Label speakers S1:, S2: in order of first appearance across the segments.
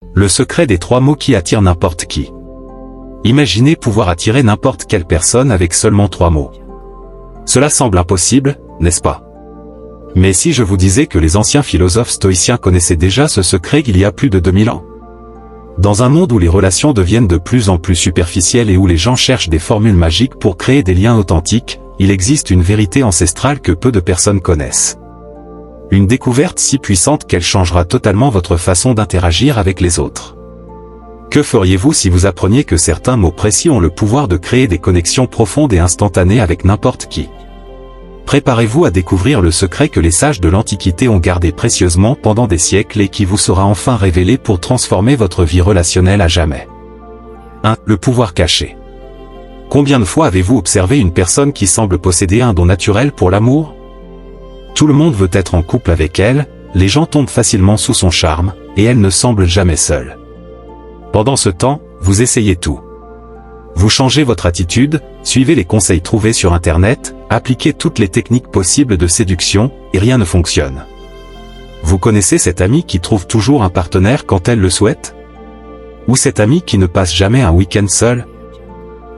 S1: Le secret des 3 mots qui attirent n'importe qui. Imaginez pouvoir attirer n'importe quelle personne avec seulement 3 mots. Cela semble impossible, n'est-ce pas? Mais si je vous disais que les anciens philosophes stoïciens connaissaient déjà ce secret il y a plus de 2000 ans? Dans un monde où les relations deviennent de plus en plus superficielles et où les gens cherchent des formules magiques pour créer des liens authentiques, il existe une vérité ancestrale que peu de personnes connaissent. Une découverte si puissante qu'elle changera totalement votre façon d'interagir avec les autres. Que feriez-vous si vous appreniez que certains mots précis ont le pouvoir de créer des connexions profondes et instantanées avec n'importe qui? Préparez-vous à découvrir le secret que les sages de l'Antiquité ont gardé précieusement pendant des siècles et qui vous sera enfin révélé pour transformer votre vie relationnelle à jamais. 1. Le pouvoir caché. Combien de fois avez-vous observé une personne qui semble posséder un don naturel pour l'amour? Tout le monde veut être en couple avec elle, les gens tombent facilement sous son charme, et elle ne semble jamais seule. Pendant ce temps, vous essayez tout. Vous changez votre attitude, suivez les conseils trouvés sur Internet, appliquez toutes les techniques possibles de séduction, et rien ne fonctionne. Vous connaissez cette amie qui trouve toujours un partenaire quand elle le souhaite? Ou cette amie qui ne passe jamais un week-end seule?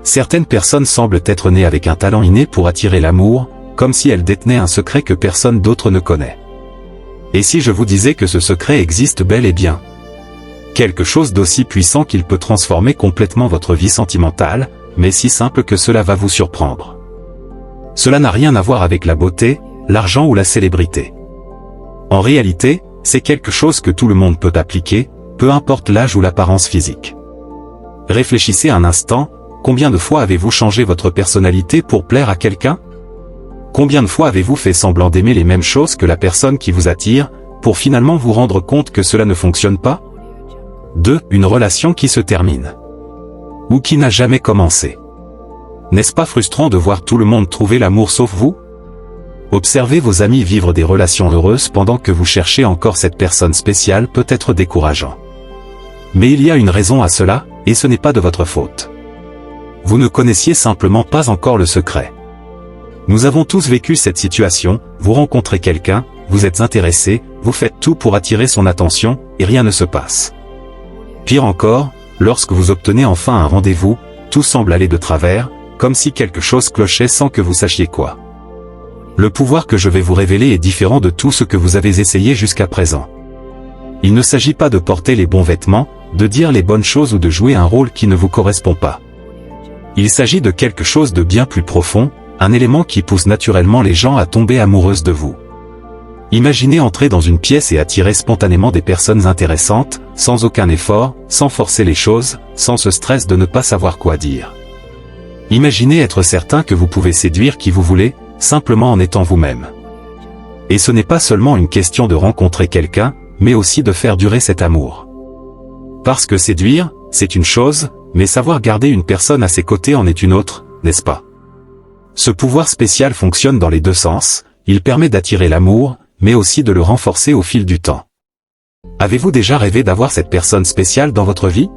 S1: Certaines personnes semblent être nées avec un talent inné pour attirer l'amour, comme si elles détenaient un secret que personne d'autre ne connaît. Et si je vous disais que ce secret existe bel et bien? Quelque chose d'aussi puissant qu'il peut transformer complètement votre vie sentimentale, mais si simple que cela va vous surprendre. Cela n'a rien à voir avec la beauté, l'argent ou la célébrité. En réalité, c'est quelque chose que tout le monde peut appliquer, peu importe l'âge ou l'apparence physique. Réfléchissez un instant, combien de fois avez-vous changé votre personnalité pour plaire à quelqu'un? Combien de fois avez-vous fait semblant d'aimer les mêmes choses que la personne qui vous attire, pour finalement vous rendre compte que cela ne fonctionne pas? 2. Une relation qui se termine. Ou qui n'a jamais commencé. N'est-ce pas frustrant de voir tout le monde trouver l'amour sauf vous? Observer vos amis vivre des relations heureuses pendant que vous cherchez encore cette personne spéciale peut être décourageant. Mais il y a une raison à cela, et ce n'est pas de votre faute. Vous ne connaissiez simplement pas encore le secret. Nous avons tous vécu cette situation, vous rencontrez quelqu'un, vous êtes intéressé, vous faites tout pour attirer son attention, et rien ne se passe. Pire encore, lorsque vous obtenez enfin un rendez-vous, tout semble aller de travers, comme si quelque chose clochait sans que vous sachiez quoi. Le pouvoir que je vais vous révéler est différent de tout ce que vous avez essayé jusqu'à présent. Il ne s'agit pas de porter les bons vêtements, de dire les bonnes choses ou de jouer un rôle qui ne vous correspond pas. Il s'agit de quelque chose de bien plus profond, un élément qui pousse naturellement les gens à tomber amoureuses de vous. Imaginez entrer dans une pièce et attirer spontanément des personnes intéressantes, sans aucun effort, sans forcer les choses, sans ce stress de ne pas savoir quoi dire. Imaginez être certain que vous pouvez séduire qui vous voulez, simplement en étant vous-même. Et ce n'est pas seulement une question de rencontrer quelqu'un, mais aussi de faire durer cet amour. Parce que séduire, c'est une chose, mais savoir garder une personne à ses côtés en est une autre, n'est-ce pas? Ce pouvoir spécial fonctionne dans les deux sens, il permet d'attirer l'amour, mais aussi de le renforcer au fil du temps. Avez-vous déjà rêvé d'avoir cette personne spéciale dans votre vie?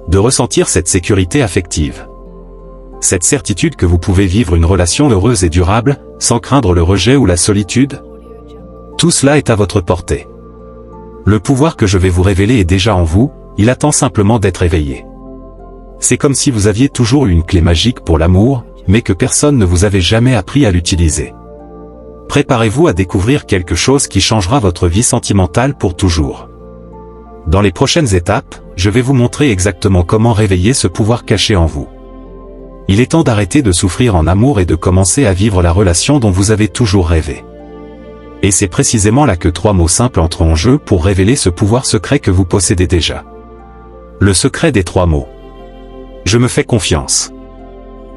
S1: De ressentir cette sécurité affective. Cette certitude que vous pouvez vivre une relation heureuse et durable, sans craindre le rejet ou la solitude? Tout cela est à votre portée. Le pouvoir que je vais vous révéler est déjà en vous, il attend simplement d'être éveillé. C'est comme si vous aviez toujours eu une clé magique pour l'amour, mais que personne ne vous avait jamais appris à l'utiliser. Préparez-vous à découvrir quelque chose qui changera votre vie sentimentale pour toujours. Dans les prochaines étapes, je vais vous montrer exactement comment réveiller ce pouvoir caché en vous. Il est temps d'arrêter de souffrir en amour et de commencer à vivre la relation dont vous avez toujours rêvé. Et c'est précisément là que 3 mots simples entrent en jeu pour révéler ce pouvoir secret que vous possédez déjà. Le secret des 3 mots. Je me fais confiance.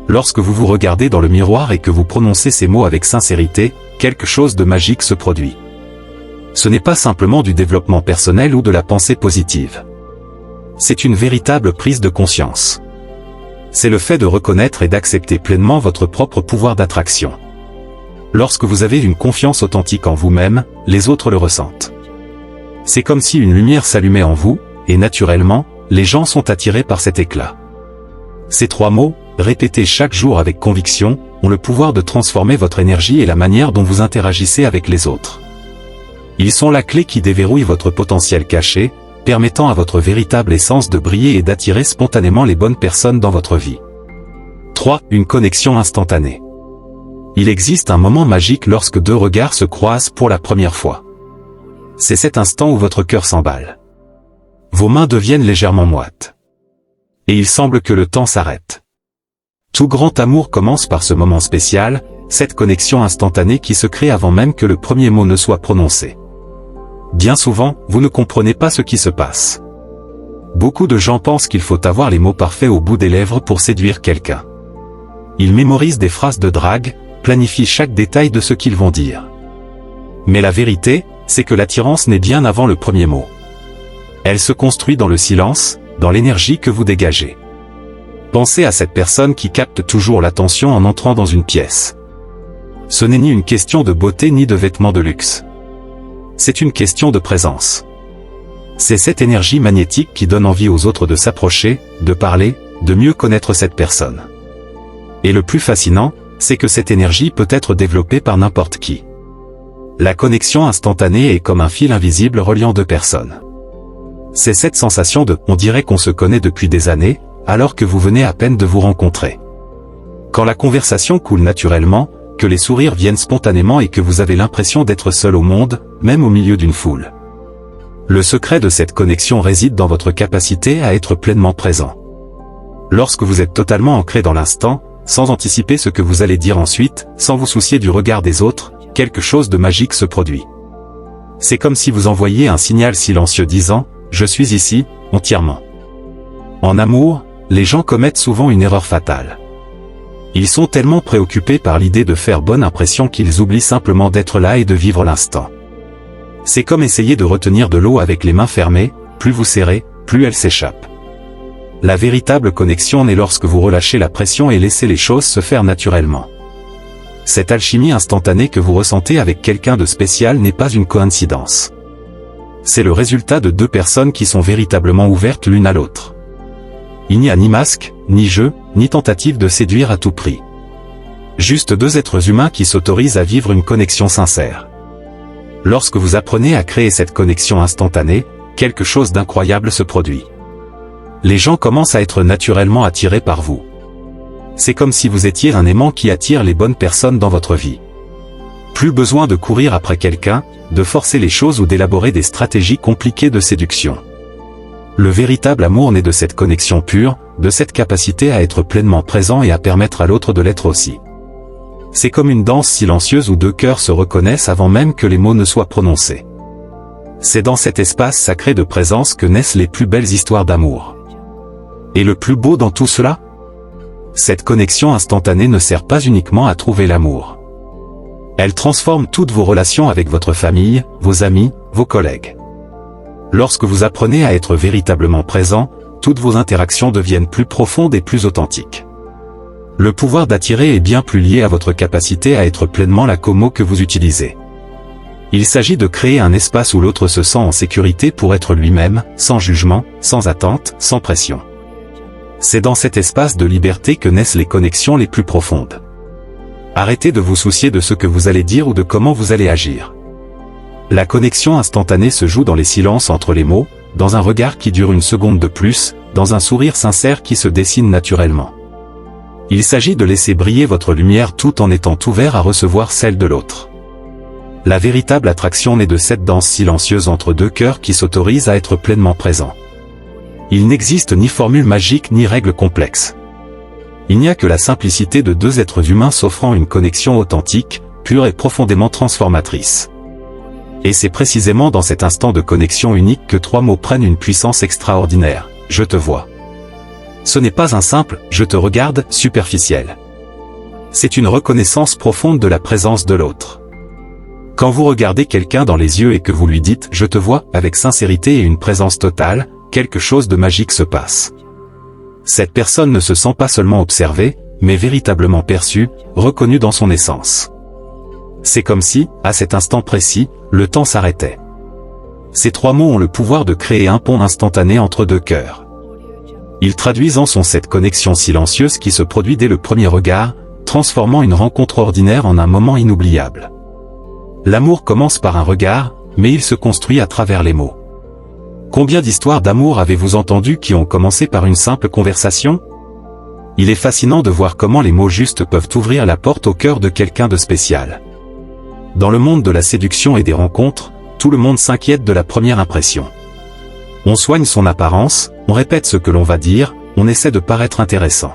S1: Lorsque vous vous regardez dans le miroir et que vous prononcez ces mots avec sincérité, quelque chose de magique se produit. Ce n'est pas simplement du développement personnel ou de la pensée positive. C'est une véritable prise de conscience. C'est le fait de reconnaître et d'accepter pleinement votre propre pouvoir d'attraction. Lorsque vous avez une confiance authentique en vous-même, les autres le ressentent. C'est comme si une lumière s'allumait en vous, et naturellement, les gens sont attirés par cet éclat. Ces 3 mots, répétés chaque jour avec conviction, ont le pouvoir de transformer votre énergie et la manière dont vous interagissez avec les autres. Ils sont la clé qui déverrouille votre potentiel caché, permettant à votre véritable essence de briller et d'attirer spontanément les bonnes personnes dans votre vie. 3. Une connexion instantanée. Il existe un moment magique lorsque deux regards se croisent pour la première fois. C'est cet instant où votre cœur s'emballe. Vos mains deviennent légèrement moites. Et il semble que le temps s'arrête. Tout grand amour commence par ce moment spécial, cette connexion instantanée qui se crée avant même que le premier mot ne soit prononcé. Bien souvent, vous ne comprenez pas ce qui se passe. Beaucoup de gens pensent qu'il faut avoir les mots parfaits au bout des lèvres pour séduire quelqu'un. Ils mémorisent des phrases de drague, planifient chaque détail de ce qu'ils vont dire. Mais la vérité, c'est que l'attirance naît bien avant le premier mot. Elle se construit dans le silence, dans l'énergie que vous dégagez. Pensez à cette personne qui capte toujours l'attention en entrant dans une pièce. Ce n'est ni une question de beauté ni de vêtements de luxe. C'est une question de présence. C'est cette énergie magnétique qui donne envie aux autres de s'approcher, de parler, de mieux connaître cette personne. Et le plus fascinant, c'est que cette énergie peut être développée par n'importe qui. La connexion instantanée est comme un fil invisible reliant deux personnes. C'est cette sensation de « on dirait qu'on se connaît depuis des années », alors que vous venez à peine de vous rencontrer. Quand la conversation coule naturellement, que les sourires viennent spontanément et que vous avez l'impression d'être seul au monde, même au milieu d'une foule. Le secret de cette connexion réside dans votre capacité à être pleinement présent. Lorsque vous êtes totalement ancré dans l'instant, sans anticiper ce que vous allez dire ensuite, sans vous soucier du regard des autres, quelque chose de magique se produit. C'est comme si vous envoyiez un signal silencieux disant « Je suis ici, entièrement ». En amour, les gens commettent souvent une erreur fatale. Ils sont tellement préoccupés par l'idée de faire bonne impression qu'ils oublient simplement d'être là et de vivre l'instant. C'est comme essayer de retenir de l'eau avec les mains fermées, plus vous serrez, plus elle s'échappe. La véritable connexion naît lorsque vous relâchez la pression et laissez les choses se faire naturellement. Cette alchimie instantanée que vous ressentez avec quelqu'un de spécial n'est pas une coïncidence. C'est le résultat de deux personnes qui sont véritablement ouvertes l'une à l'autre. Il n'y a ni masque, ni jeu, ni tentative de séduire à tout prix. Juste deux êtres humains qui s'autorisent à vivre une connexion sincère. Lorsque vous apprenez à créer cette connexion instantanée, quelque chose d'incroyable se produit. Les gens commencent à être naturellement attirés par vous. C'est comme si vous étiez un aimant qui attire les bonnes personnes dans votre vie. Plus besoin de courir après quelqu'un, de forcer les choses ou d'élaborer des stratégies compliquées de séduction. Le véritable amour naît de cette connexion pure, de cette capacité à être pleinement présent et à permettre à l'autre de l'être aussi. C'est comme une danse silencieuse où deux cœurs se reconnaissent avant même que les mots ne soient prononcés. C'est dans cet espace sacré de présence que naissent les plus belles histoires d'amour. Et le plus beau dans tout cela ? Cette connexion instantanée ne sert pas uniquement à trouver l'amour. Elle transforme toutes vos relations avec votre famille, vos amis, vos collègues. Lorsque vous apprenez à être véritablement présent, toutes vos interactions deviennent plus profondes et plus authentiques. Le pouvoir d'attirer est bien plus lié à votre capacité à être pleinement la como que vous utilisez. Il s'agit de créer un espace où l'autre se sent en sécurité pour être lui-même, sans jugement, sans attente, sans pression. C'est dans cet espace de liberté que naissent les connexions les plus profondes. Arrêtez de vous soucier de ce que vous allez dire ou de comment vous allez agir. La connexion instantanée se joue dans les silences entre les mots, dans un regard qui dure une seconde de plus, dans un sourire sincère qui se dessine naturellement. Il s'agit de laisser briller votre lumière tout en étant ouvert à recevoir celle de l'autre. La véritable attraction naît de cette danse silencieuse entre deux cœurs qui s'autorisent à être pleinement présents. Il n'existe ni formule magique ni règle complexe. Il n'y a que la simplicité de deux êtres humains s'offrant une connexion authentique, pure et profondément transformatrice. Et c'est précisément dans cet instant de connexion unique que trois mots prennent une puissance extraordinaire. Je te vois. Ce n'est pas un simple « je te regarde » superficiel. C'est une reconnaissance profonde de la présence de l'autre. Quand vous regardez quelqu'un dans les yeux et que vous lui dites « je te vois » avec sincérité et une présence totale, quelque chose de magique se passe. Cette personne ne se sent pas seulement observée, mais véritablement perçue, reconnue dans son essence. C'est comme si, à cet instant précis, le temps s'arrêtait. Ces trois mots ont le pouvoir de créer un pont instantané entre deux cœurs. Ils traduisent en son cette connexion silencieuse qui se produit dès le premier regard, transformant une rencontre ordinaire en un moment inoubliable. L'amour commence par un regard, mais il se construit à travers les mots. Combien d'histoires d'amour avez-vous entendues qui ont commencé par une simple conversation? Il est fascinant de voir comment les mots justes peuvent ouvrir la porte au cœur de quelqu'un de spécial. Dans le monde de la séduction et des rencontres, tout le monde s'inquiète de la première impression. On soigne son apparence, on répète ce que l'on va dire, on essaie de paraître intéressant.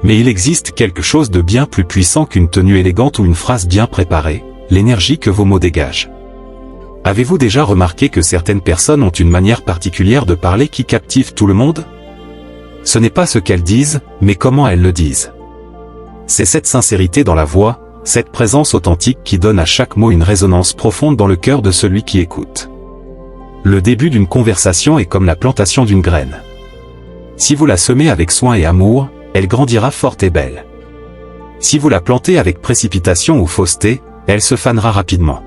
S1: Mais il existe quelque chose de bien plus puissant qu'une tenue élégante ou une phrase bien préparée, l'énergie que vos mots dégagent. Avez-vous déjà remarqué que certaines personnes ont une manière particulière de parler qui captive tout le monde? Ce n'est pas ce qu'elles disent, mais comment elles le disent. C'est cette sincérité dans la voix, cette présence authentique qui donne à chaque mot une résonance profonde dans le cœur de celui qui écoute. Le début d'une conversation est comme la plantation d'une graine. Si vous la semez avec soin et amour, elle grandira forte et belle. Si vous la plantez avec précipitation ou fausseté, elle se fanera rapidement.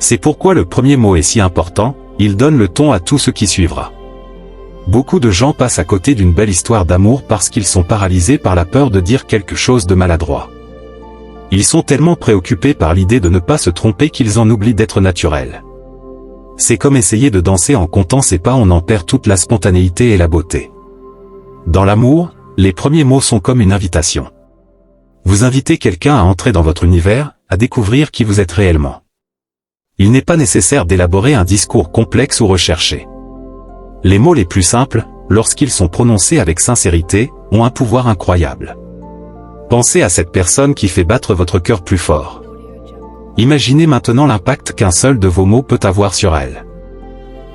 S1: C'est pourquoi le premier mot est si important, il donne le ton à tout ce qui suivra. Beaucoup de gens passent à côté d'une belle histoire d'amour parce qu'ils sont paralysés par la peur de dire quelque chose de maladroit. Ils sont tellement préoccupés par l'idée de ne pas se tromper qu'ils en oublient d'être naturels. C'est comme essayer de danser en comptant ses pas, on en perd toute la spontanéité et la beauté. Dans l'amour, les premiers mots sont comme une invitation. Vous invitez quelqu'un à entrer dans votre univers, à découvrir qui vous êtes réellement. Il n'est pas nécessaire d'élaborer un discours complexe ou recherché. Les mots les plus simples, lorsqu'ils sont prononcés avec sincérité, ont un pouvoir incroyable. Pensez à cette personne qui fait battre votre cœur plus fort. Imaginez maintenant l'impact qu'un seul de vos mots peut avoir sur elle.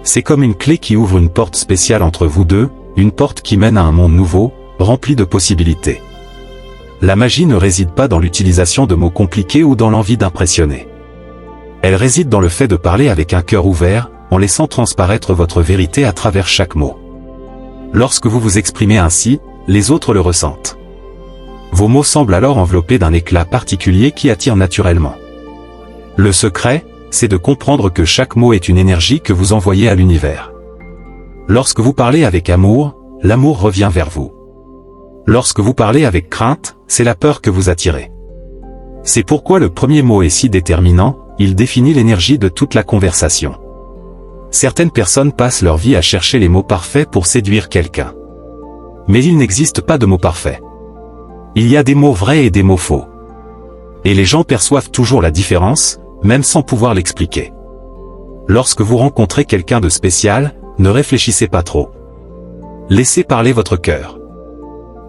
S1: C'est comme une clé qui ouvre une porte spéciale entre vous deux, une porte qui mène à un monde nouveau, rempli de possibilités. La magie ne réside pas dans l'utilisation de mots compliqués ou dans l'envie d'impressionner. Elle réside dans le fait de parler avec un cœur ouvert, en laissant transparaître votre vérité à travers chaque mot. Lorsque vous vous exprimez ainsi, les autres le ressentent. Vos mots semblent alors enveloppés d'un éclat particulier qui attire naturellement. Le secret, c'est de comprendre que chaque mot est une énergie que vous envoyez à l'univers. Lorsque vous parlez avec amour, l'amour revient vers vous. Lorsque vous parlez avec crainte, c'est la peur que vous attirez. C'est pourquoi le premier mot est si déterminant, il définit l'énergie de toute la conversation. Certaines personnes passent leur vie à chercher les mots parfaits pour séduire quelqu'un. Mais il n'existe pas de mots parfaits. Il y a des mots vrais et des mots faux. Et les gens perçoivent toujours la différence, même sans pouvoir l'expliquer. Lorsque vous rencontrez quelqu'un de spécial, ne réfléchissez pas trop. Laissez parler votre cœur.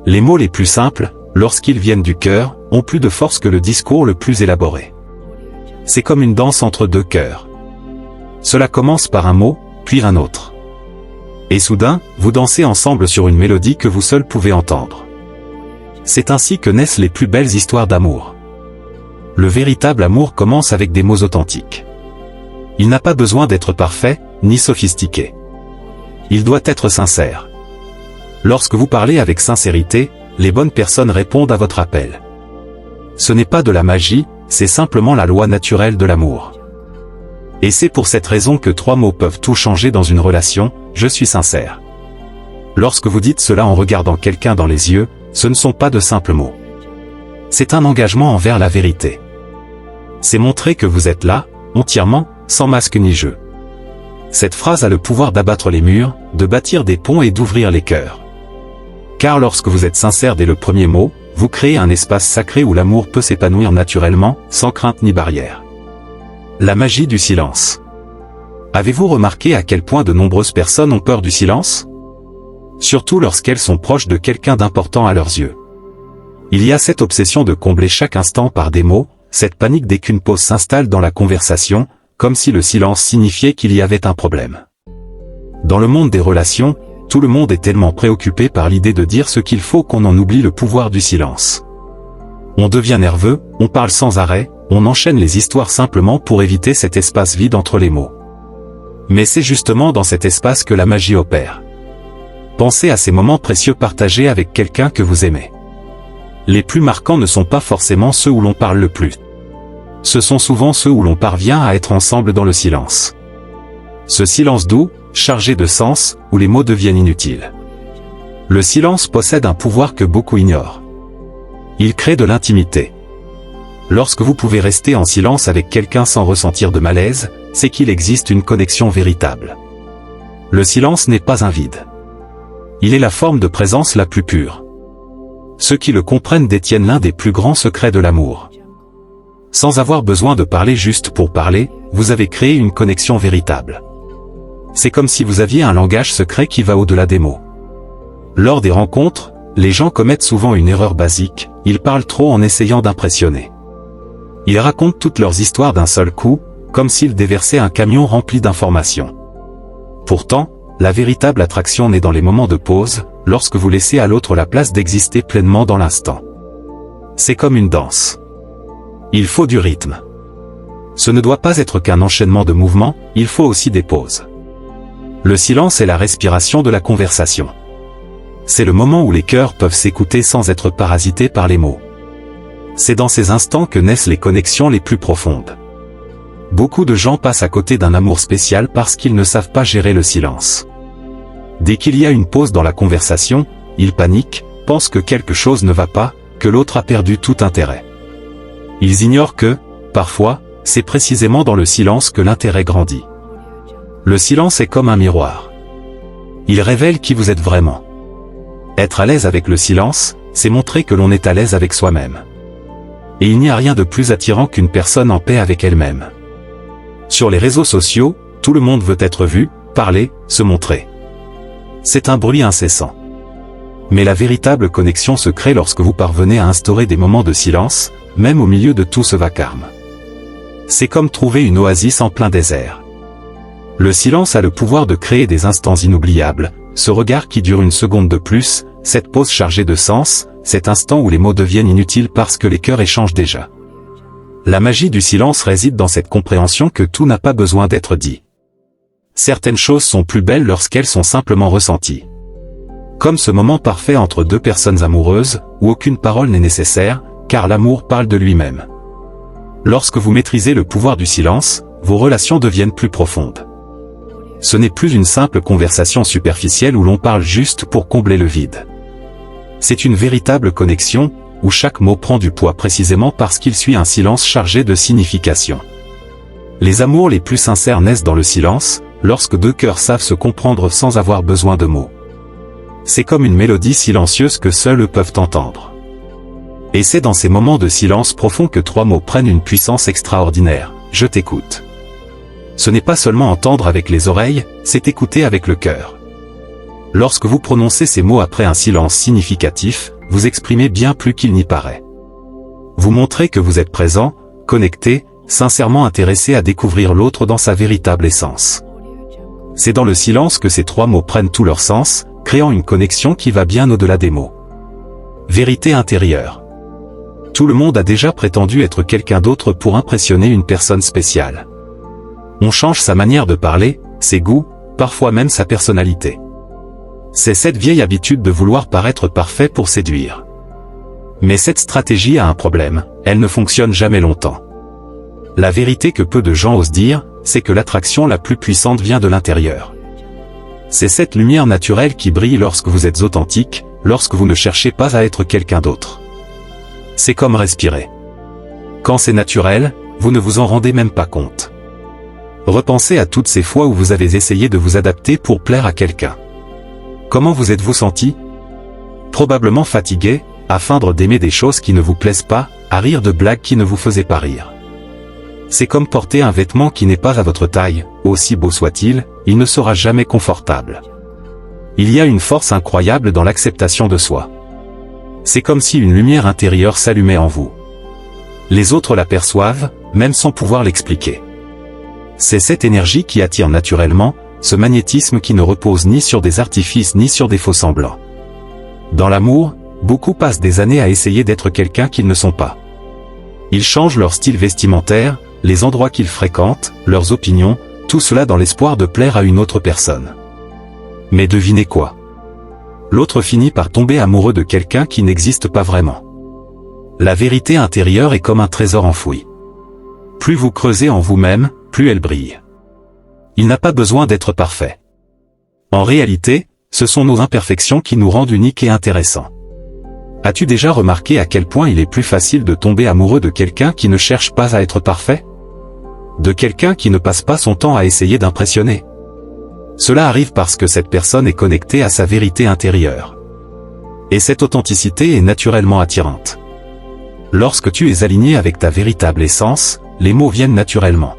S1: Les mots les plus simples, lorsqu'ils viennent du cœur, ont plus de force que le discours le plus élaboré. C'est comme une danse entre deux cœurs. Cela commence par un mot, puis un autre. Et soudain, vous dansez ensemble sur une mélodie que vous seul pouvez entendre. C'est ainsi que naissent les plus belles histoires d'amour. Le véritable amour commence avec des mots authentiques. Il n'a pas besoin d'être parfait, ni sophistiqué. Il doit être sincère. Lorsque vous parlez avec sincérité, les bonnes personnes répondent à votre appel. Ce n'est pas de la magie, c'est simplement la loi naturelle de l'amour. Et c'est pour cette raison que 3 mots peuvent tout changer dans une relation, je suis sincère. Lorsque vous dites cela en regardant quelqu'un dans les yeux, ce ne sont pas de simples mots. C'est un engagement envers la vérité. C'est montrer que vous êtes là, entièrement, sans masque ni jeu. Cette phrase a le pouvoir d'abattre les murs, de bâtir des ponts et d'ouvrir les cœurs. Car lorsque vous êtes sincère dès le premier mot, vous créez un espace sacré où l'amour peut s'épanouir naturellement, sans crainte ni barrière. La magie du silence. Avez-vous remarqué à quel point de nombreuses personnes ont peur du silence? Surtout lorsqu'elles sont proches de quelqu'un d'important à leurs yeux. Il y a cette obsession de combler chaque instant par des mots, cette panique dès qu'une pause s'installe dans la conversation, comme si le silence signifiait qu'il y avait un problème. Dans le monde des relations, tout le monde est tellement préoccupé par l'idée de dire ce qu'il faut qu'on en oublie le pouvoir du silence. On devient nerveux, on parle sans arrêt, on enchaîne les histoires simplement pour éviter cet espace vide entre les mots. Mais c'est justement dans cet espace que la magie opère. Pensez à ces moments précieux partagés avec quelqu'un que vous aimez. Les plus marquants ne sont pas forcément ceux où l'on parle le plus. Ce sont souvent ceux où l'on parvient à être ensemble dans le silence. Ce silence doux, chargé de sens, où les mots deviennent inutiles. Le silence possède un pouvoir que beaucoup ignorent. Il crée de l'intimité. Lorsque vous pouvez rester en silence avec quelqu'un sans ressentir de malaise, c'est qu'il existe une connexion véritable. Le silence n'est pas un vide. Il est la forme de présence la plus pure. Ceux qui le comprennent détiennent l'un des plus grands secrets de l'amour. Sans avoir besoin de parler juste pour parler, vous avez créé une connexion véritable. C'est comme si vous aviez un langage secret qui va au-delà des mots. Lors des rencontres, les gens commettent souvent une erreur basique, ils parlent trop en essayant d'impressionner. Ils racontent toutes leurs histoires d'un seul coup, comme s'ils déversaient un camion rempli d'informations. Pourtant, la véritable attraction naît dans les moments de pause, lorsque vous laissez à l'autre la place d'exister pleinement dans l'instant. C'est comme une danse. Il faut du rythme. Ce ne doit pas être qu'un enchaînement de mouvements, il faut aussi des pauses. Le silence est la respiration de la conversation. C'est le moment où les cœurs peuvent s'écouter sans être parasités par les mots. C'est dans ces instants que naissent les connexions les plus profondes. Beaucoup de gens passent à côté d'un amour spécial parce qu'ils ne savent pas gérer le silence. Dès qu'il y a une pause dans la conversation, ils paniquent, pensent que quelque chose ne va pas, que l'autre a perdu tout intérêt. Ils ignorent que, parfois, c'est précisément dans le silence que l'intérêt grandit. Le silence est comme un miroir. Il révèle qui vous êtes vraiment. Être à l'aise avec le silence, c'est montrer que l'on est à l'aise avec soi-même. Et il n'y a rien de plus attirant qu'une personne en paix avec elle-même. Sur les réseaux sociaux, tout le monde veut être vu, parler, se montrer. C'est un bruit incessant. Mais la véritable connexion se crée lorsque vous parvenez à instaurer des moments de silence, même au milieu de tout ce vacarme. C'est comme trouver une oasis en plein désert. Le silence a le pouvoir de créer des instants inoubliables, ce regard qui dure une seconde de plus, cette pause chargée de sens, cet instant où les mots deviennent inutiles parce que les cœurs échangent déjà. La magie du silence réside dans cette compréhension que tout n'a pas besoin d'être dit. Certaines choses sont plus belles lorsqu'elles sont simplement ressenties. Comme ce moment parfait entre deux personnes amoureuses, où aucune parole n'est nécessaire, car l'amour parle de lui-même. Lorsque vous maîtrisez le pouvoir du silence, vos relations deviennent plus profondes. Ce n'est plus une simple conversation superficielle où l'on parle juste pour combler le vide. C'est une véritable connexion, où chaque mot prend du poids précisément parce qu'il suit un silence chargé de signification. Les amours les plus sincères naissent dans le silence, lorsque deux cœurs savent se comprendre sans avoir besoin de mots. C'est comme une mélodie silencieuse que seuls eux peuvent entendre. Et c'est dans ces moments de silence profond que trois mots prennent une puissance extraordinaire. Je t'écoute. Ce n'est pas seulement entendre avec les oreilles, c'est écouter avec le cœur. Lorsque vous prononcez ces mots après un silence significatif, vous exprimez bien plus qu'il n'y paraît. Vous montrez que vous êtes présent, connecté, sincèrement intéressé à découvrir l'autre dans sa véritable essence. C'est dans le silence que ces trois mots prennent tout leur sens, créant une connexion qui va bien au-delà des mots. Vérité intérieure. Tout le monde a déjà prétendu être quelqu'un d'autre pour impressionner une personne spéciale. On change sa manière de parler, ses goûts, parfois même sa personnalité. C'est cette vieille habitude de vouloir paraître parfait pour séduire. Mais cette stratégie a un problème, elle ne fonctionne jamais longtemps. La vérité que peu de gens osent dire, c'est que l'attraction la plus puissante vient de l'intérieur. C'est cette lumière naturelle qui brille lorsque vous êtes authentique, lorsque vous ne cherchez pas à être quelqu'un d'autre. C'est comme respirer. Quand c'est naturel, vous ne vous en rendez même pas compte. Repensez à toutes ces fois où vous avez essayé de vous adapter pour plaire à quelqu'un. Comment vous êtes-vous senti? Probablement fatigué, à feindre d'aimer des choses qui ne vous plaisent pas, à rire de blagues qui ne vous faisaient pas rire. C'est comme porter un vêtement qui n'est pas à votre taille, aussi beau soit-il, il ne sera jamais confortable. Il y a une force incroyable dans l'acceptation de soi. C'est comme si une lumière intérieure s'allumait en vous. Les autres l'aperçoivent, même sans pouvoir l'expliquer. C'est cette énergie qui attire naturellement, ce magnétisme qui ne repose ni sur des artifices ni sur des faux-semblants. Dans l'amour, beaucoup passent des années à essayer d'être quelqu'un qu'ils ne sont pas. Ils changent leur style vestimentaire, les endroits qu'ils fréquentent, leurs opinions, tout cela dans l'espoir de plaire à une autre personne. Mais devinez quoi? L'autre finit par tomber amoureux de quelqu'un qui n'existe pas vraiment. La vérité intérieure est comme un trésor enfoui. Plus vous creusez en vous-même, plus elle brille. Il n'a pas besoin d'être parfait. En réalité, ce sont nos imperfections qui nous rendent uniques et intéressants. As-tu déjà remarqué à quel point il est plus facile de tomber amoureux de quelqu'un qui ne cherche pas à être parfait? De quelqu'un qui ne passe pas son temps à essayer d'impressionner? Cela arrive parce que cette personne est connectée à sa vérité intérieure. Et cette authenticité est naturellement attirante. Lorsque tu es aligné avec ta véritable essence, les mots viennent naturellement.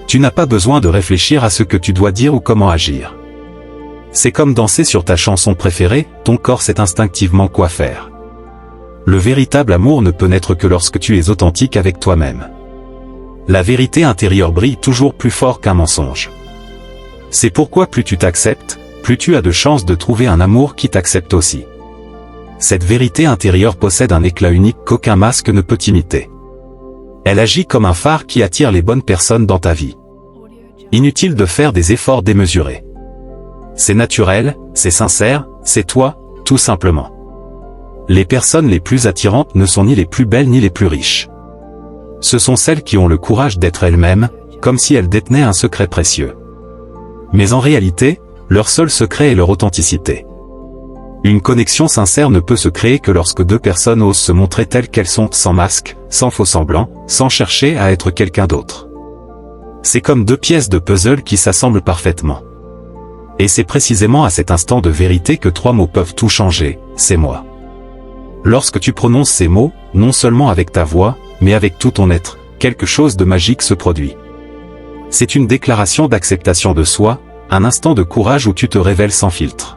S1: Tu n'as pas besoin de réfléchir à ce que tu dois dire ou comment agir. C'est comme danser sur ta chanson préférée, ton corps sait instinctivement quoi faire. Le véritable amour ne peut naître que lorsque tu es authentique avec toi-même. La vérité intérieure brille toujours plus fort qu'un mensonge. C'est pourquoi plus tu t'acceptes, plus tu as de chances de trouver un amour qui t'accepte aussi. Cette vérité intérieure possède un éclat unique qu'aucun masque ne peut imiter. Elle agit comme un phare qui attire les bonnes personnes dans ta vie. Inutile de faire des efforts démesurés. C'est naturel, c'est sincère, c'est toi, tout simplement. Les personnes les plus attirantes ne sont ni les plus belles ni les plus riches. Ce sont celles qui ont le courage d'être elles-mêmes, comme si elles détenaient un secret précieux. Mais en réalité, leur seul secret est leur authenticité. Une connexion sincère ne peut se créer que lorsque deux personnes osent se montrer telles qu'elles sont, sans masque, sans faux semblant, sans chercher à être quelqu'un d'autre. C'est comme deux pièces de puzzle qui s'assemblent parfaitement. Et c'est précisément à cet instant de vérité que trois mots peuvent tout changer, c'est moi. Lorsque tu prononces ces mots, non seulement avec ta voix, mais avec tout ton être, quelque chose de magique se produit. C'est une déclaration d'acceptation de soi, un instant de courage où tu te révèles sans filtre.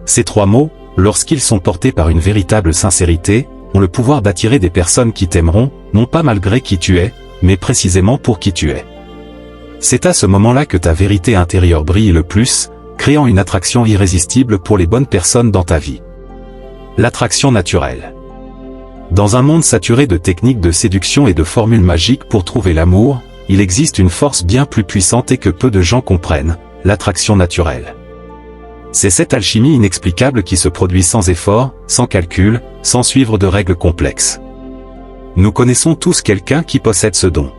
S1: Ces trois mots, lorsqu'ils sont portés par une véritable sincérité, ont le pouvoir d'attirer des personnes qui t'aimeront, non pas malgré qui tu es, mais précisément pour qui tu es. C'est à ce moment-là que ta vérité intérieure brille le plus, créant une attraction irrésistible pour les bonnes personnes dans ta vie. L'attraction naturelle. Dans un monde saturé de techniques de séduction et de formules magiques pour trouver l'amour, il existe une force bien plus puissante et que peu de gens comprennent, l'attraction naturelle. C'est cette alchimie inexplicable qui se produit sans effort, sans calcul, sans suivre de règles complexes. Nous connaissons tous quelqu'un qui possède ce don.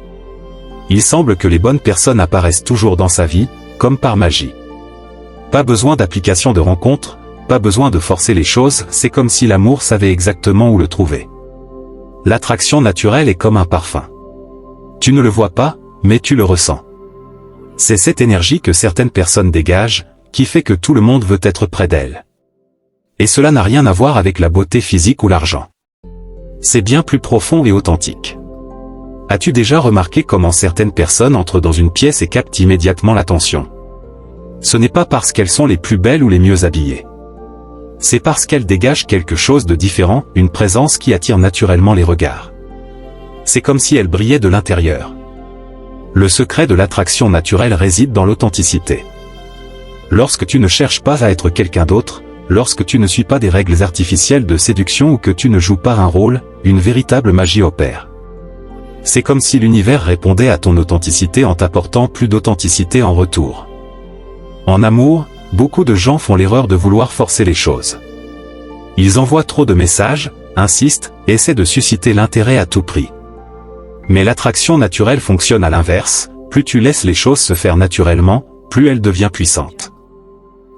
S1: Il semble que les bonnes personnes apparaissent toujours dans sa vie, comme par magie. Pas besoin d'application de rencontre, pas besoin de forcer les choses, c'est comme si l'amour savait exactement où le trouver. L'attraction naturelle est comme un parfum. Tu ne le vois pas, mais tu le ressens. C'est cette énergie que certaines personnes dégagent, qui fait que tout le monde veut être près d'elle. Et cela n'a rien à voir avec la beauté physique ou l'argent. C'est bien plus profond et authentique. As-tu déjà remarqué comment certaines personnes entrent dans une pièce et captent immédiatement l'attention? Ce n'est pas parce qu'elles sont les plus belles ou les mieux habillées. C'est parce qu'elles dégagent quelque chose de différent, une présence qui attire naturellement les regards. C'est comme si elles brillaient de l'intérieur. Le secret de l'attraction naturelle réside dans l'authenticité. Lorsque tu ne cherches pas à être quelqu'un d'autre, lorsque tu ne suis pas des règles artificielles de séduction ou que tu ne joues pas un rôle, une véritable magie opère. C'est comme si l'univers répondait à ton authenticité en t'apportant plus d'authenticité en retour. En amour, beaucoup de gens font l'erreur de vouloir forcer les choses. Ils envoient trop de messages, insistent, et essaient de susciter l'intérêt à tout prix. Mais l'attraction naturelle fonctionne à l'inverse, plus tu laisses les choses se faire naturellement, plus elle devient puissante.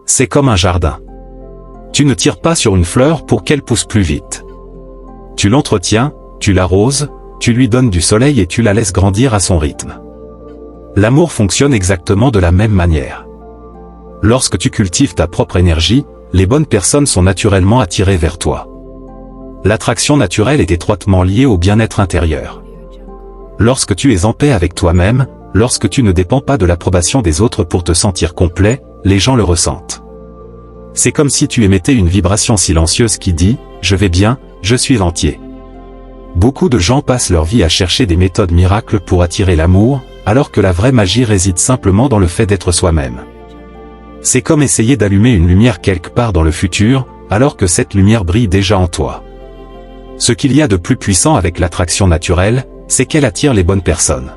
S1: C'est comme un jardin. Tu ne tires pas sur une fleur pour qu'elle pousse plus vite. Tu l'entretiens, tu l'arroses, tu lui donnes du soleil et tu la laisses grandir à son rythme. L'amour fonctionne exactement de la même manière. Lorsque tu cultives ta propre énergie, les bonnes personnes sont naturellement attirées vers toi. L'attraction naturelle est étroitement liée au bien-être intérieur. Lorsque tu es en paix avec toi-même, lorsque tu ne dépends pas de l'approbation des autres pour te sentir complet, les gens le ressentent. C'est comme si tu émettais une vibration silencieuse qui dit « Je vais bien, je suis entier ». Beaucoup de gens passent leur vie à chercher des méthodes miracles pour attirer l'amour, alors que la vraie magie réside simplement dans le fait d'être soi-même. C'est comme essayer d'allumer une lumière quelque part dans le futur, alors que cette lumière brille déjà en toi. Ce qu'il y a de plus puissant avec l'attraction naturelle, c'est qu'elle attire les bonnes personnes.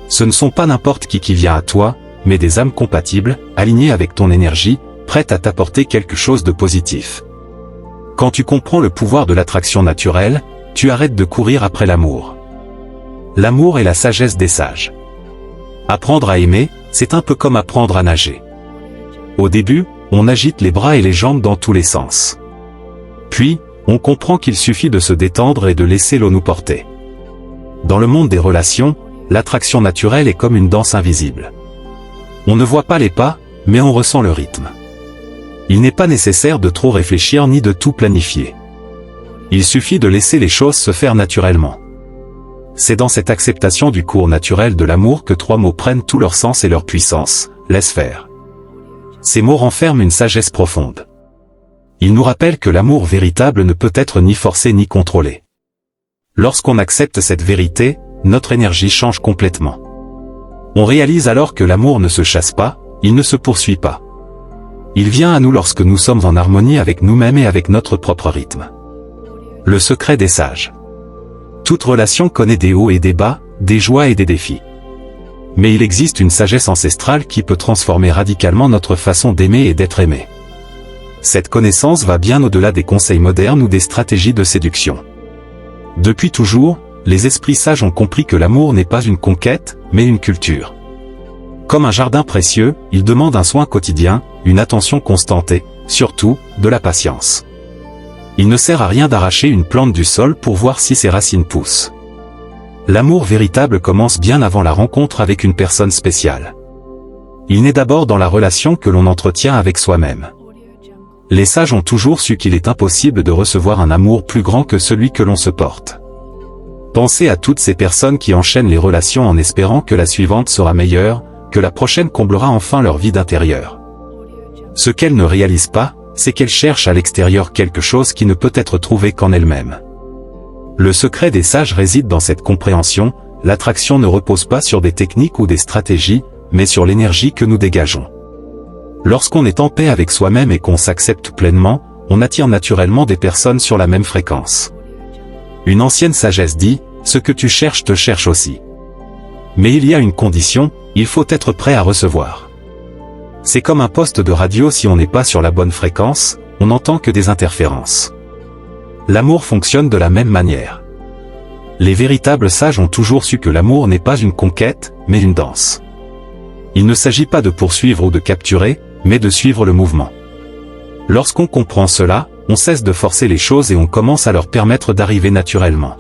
S1: Ce ne sont pas n'importe qui vient à toi, mais des âmes compatibles, alignées avec ton énergie, prêtes à t'apporter quelque chose de positif. Quand tu comprends le pouvoir de l'attraction naturelle, tu arrêtes de courir après l'amour. L'amour est la sagesse des sages. Apprendre à aimer, c'est un peu comme apprendre à nager. Au début, on agite les bras et les jambes dans tous les sens. Puis, on comprend qu'il suffit de se détendre et de laisser l'eau nous porter. Dans le monde des relations, l'attraction naturelle est comme une danse invisible. On ne voit pas les pas, mais on ressent le rythme. Il n'est pas nécessaire de trop réfléchir ni de tout planifier. Il suffit de laisser les choses se faire naturellement. C'est dans cette acceptation du cours naturel de l'amour que 3 mots prennent tout leur sens et leur puissance, laisse faire. Ces mots renferment une sagesse profonde. Ils nous rappellent que l'amour véritable ne peut être ni forcé ni contrôlé. Lorsqu'on accepte cette vérité, notre énergie change complètement. On réalise alors que l'amour ne se chasse pas, il ne se poursuit pas. Il vient à nous lorsque nous sommes en harmonie avec nous-mêmes et avec notre propre rythme. Le secret des sages. Toute relation connaît des hauts et des bas, des joies et des défis. Mais il existe une sagesse ancestrale qui peut transformer radicalement notre façon d'aimer et d'être aimé. Cette connaissance va bien au-delà des conseils modernes ou des stratégies de séduction. Depuis toujours, les esprits sages ont compris que l'amour n'est pas une conquête, mais une culture. Comme un jardin précieux, il demande un soin quotidien, une attention constante et, surtout, de la patience. Il ne sert à rien d'arracher une plante du sol pour voir si ses racines poussent. L'amour véritable commence bien avant la rencontre avec une personne spéciale. Il naît d'abord dans la relation que l'on entretient avec soi-même. Les sages ont toujours su qu'il est impossible de recevoir un amour plus grand que celui que l'on se porte. Pensez à toutes ces personnes qui enchaînent les relations en espérant que la suivante sera meilleure, que la prochaine comblera enfin leur vide intérieur. Ce qu'elles ne réalisent pas, c'est qu'elles cherchent à l'extérieur quelque chose qui ne peut être trouvé qu'en elles-mêmes. Le secret des sages réside dans cette compréhension, l'attraction ne repose pas sur des techniques ou des stratégies, mais sur l'énergie que nous dégageons. Lorsqu'on est en paix avec soi-même et qu'on s'accepte pleinement, on attire naturellement des personnes sur la même fréquence. Une ancienne sagesse dit, « Ce que tu cherches te cherche aussi ». Mais il y a une condition, il faut être prêt à recevoir. C'est comme un poste de radio, si on n'est pas sur la bonne fréquence, on n'entend que des interférences. L'amour fonctionne de la même manière. Les véritables sages ont toujours su que l'amour n'est pas une conquête, mais une danse. Il ne s'agit pas de poursuivre ou de capturer, mais de suivre le mouvement. Lorsqu'on comprend cela, on cesse de forcer les choses et on commence à leur permettre d'arriver naturellement.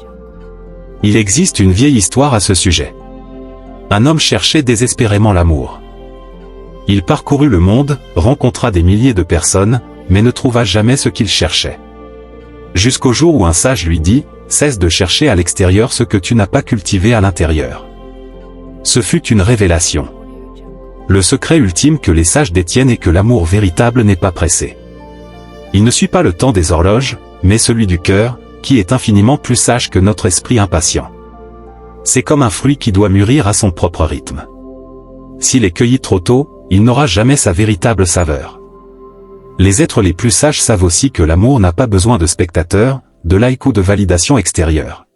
S1: Il existe une vieille histoire à ce sujet. Un homme cherchait désespérément l'amour. Il parcourut le monde, rencontra des milliers de personnes, mais ne trouva jamais ce qu'il cherchait. Jusqu'au jour où un sage lui dit, « Cesse de chercher à l'extérieur ce que tu n'as pas cultivé à l'intérieur. » Ce fut une révélation. Le secret ultime que les sages détiennent est que l'amour véritable n'est pas pressé. Il ne suit pas le temps des horloges, mais celui du cœur, qui est infiniment plus sage que notre esprit impatient. C'est comme un fruit qui doit mûrir à son propre rythme. S'il est cueilli trop tôt, il n'aura jamais sa véritable saveur. Les êtres les plus sages savent aussi que l'amour n'a pas besoin de spectateurs, de likes ou de validation extérieure.